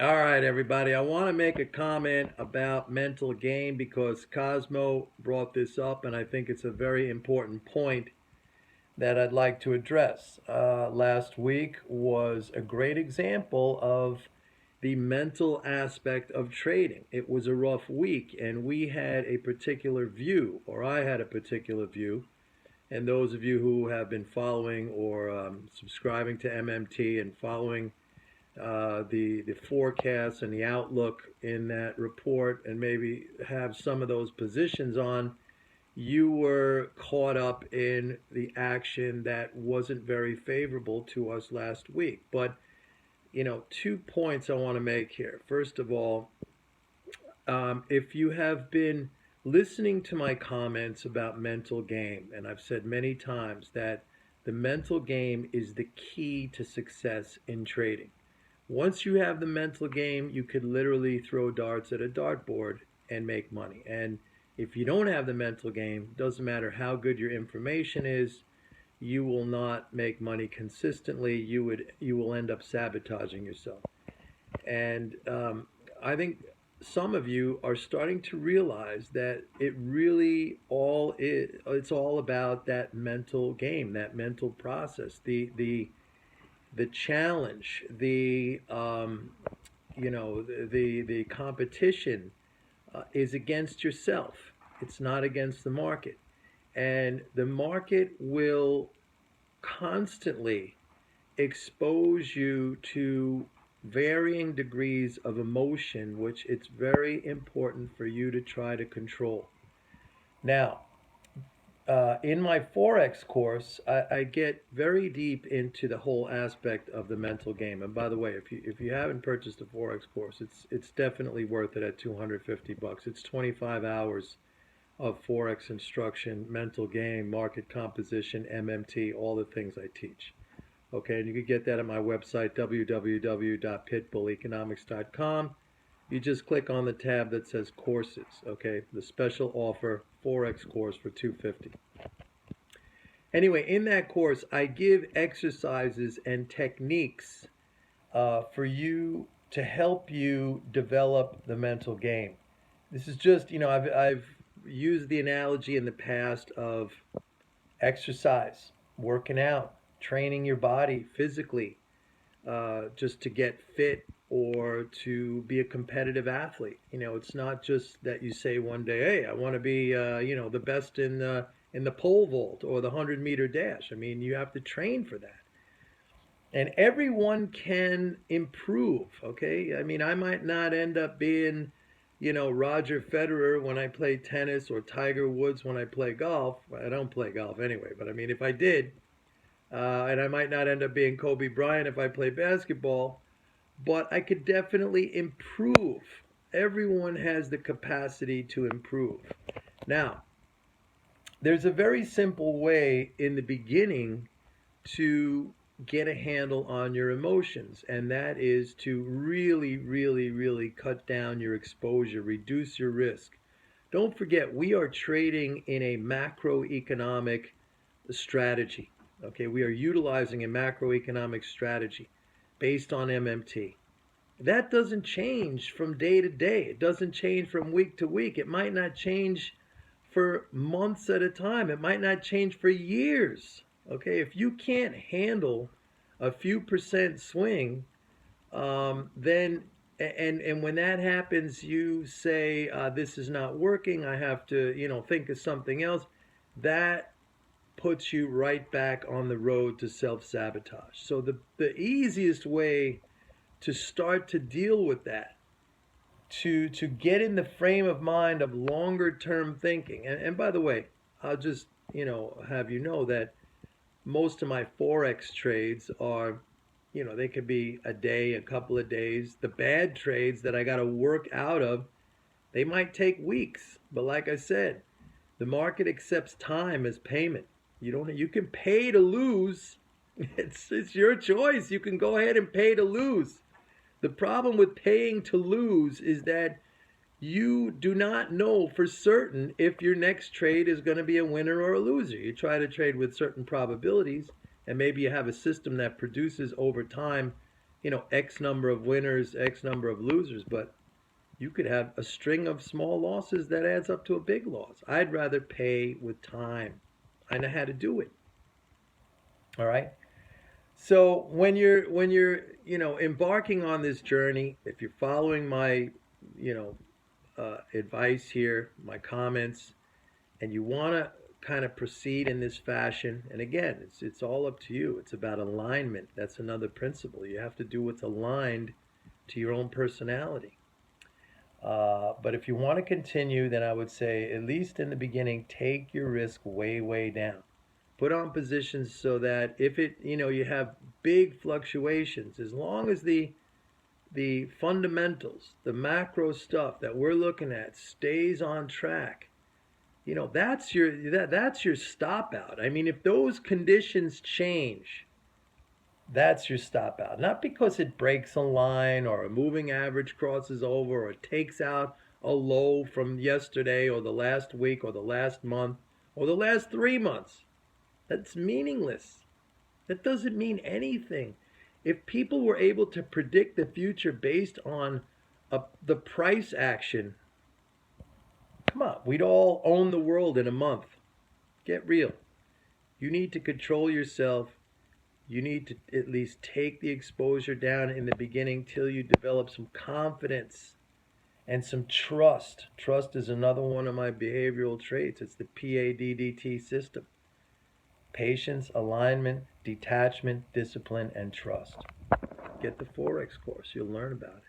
All right, everybody. I want to make a comment about mental game because Cosmo brought this up, and I think it's a very important point that I'd like to address. Last week was a great example of the mental aspect of trading. It was a rough week, and we had a particular view, or I had a particular view. And those of you who have been following or subscribing to MMT and following the forecast and the outlook in that report, and maybe have some of those positions on, you were caught up in the action that wasn't very favorable to us last week. But 2 points I want to make here. First of all, if you have been listening to my comments about mental game, and I've said many times that the mental game is the key to success in trading. Once you have the mental game, you could literally throw darts at a dartboard and make money. And if you don't have the mental game, doesn't matter how good your information is, you will not make money consistently. You will end up sabotaging yourself. And I think some of you are starting to realize that it's all about that mental game, that mental process, the challenge, the competition is against yourself. It's not against the market, and the market will constantly expose you to varying degrees of emotion, which it's very important for you to try to control. Now, in my Forex course, I get very deep into the whole aspect of the mental game. And by the way, if you haven't purchased a Forex course, it's definitely worth it at $250. It's 25 hours of Forex instruction, mental game, market composition, MMT, all the things I teach. Okay, and you can get that at my website, www.pitbulleconomics.com. You just click on the tab that says courses, okay? The special offer Forex course for 250. Anyway, in that course, I give exercises and techniques for you to help you develop the mental game. This is just, I've used the analogy in the past of exercise, working out, training your body physically, just to get fit or to be a competitive athlete. It's not just that you say one day, "Hey, I want to be, the best in the pole vault or the 100-meter dash." I mean, you have to train for that, and everyone can improve. Okay, I mean, I might not end up being, Roger Federer when I play tennis or Tiger Woods when I play golf. I don't play golf anyway, but I mean, if I did, and I might not end up being Kobe Bryant if I play basketball, but I could definitely improve. Everyone has the capacity to improve. Now, there's a very simple way in the beginning to get a handle on your emotions, and that is to really, really, really cut down your exposure, reduce your risk. Don't forget, we are trading in a macroeconomic strategy. Okay, we are utilizing a macroeconomic strategy based on MMT. That doesn't change from day to day. It doesn't change from week to week. It might not change for months at a time. It might not change for years. Okay, if you can't handle a few percent swing, then and when that happens, you say this is not working. I have to think of something else. That puts you right back on the road to self sabotage. So the easiest way to start to deal with that, to get in the frame of mind of longer term thinking. And by the way, I'll just have you know that most of my forex trades are, they could be a day, a couple of days. The bad trades that I got to work out of, they might take weeks. But like I said, the market accepts time as payment. You can pay to lose. It's your choice. You can go ahead and pay to lose. The problem with paying to lose is that you do not know for certain if your next trade is going to be a winner or a loser. You try to trade with certain probabilities, and maybe you have a system that produces over time X number of winners, X number of losers, but you could have a string of small losses that adds up to a big loss. I'd rather pay with time. I know how to do it. All right. So when you're embarking on this journey, if you're following my you know advice here, my comments, and you want to kind of proceed in this fashion, and again, it's all up to you. It's about alignment. That's another principle. You have to do what's aligned to your own personality. But if you want to continue, then I would say, at least in the beginning, take your risk way, way down. Put on positions so that if you have big fluctuations, as long as the fundamentals, the macro stuff that we're looking at stays on track, that's your stop out. I mean, if those conditions change, that's your stop out. Not because it breaks a line or a moving average crosses over or takes out a low from yesterday or the last week or the last month or the last 3 months. That's meaningless. That doesn't mean anything. If people were able to predict the future based on the price action, come on, we'd all own the world in a month. Get real. You need to control yourself. You need to at least take the exposure down in the beginning till you develop some confidence and some trust. Trust is another one of my behavioral traits. It's the PADDT system. Patience, alignment, detachment, discipline, and trust. Get the Forex course. You'll learn about it.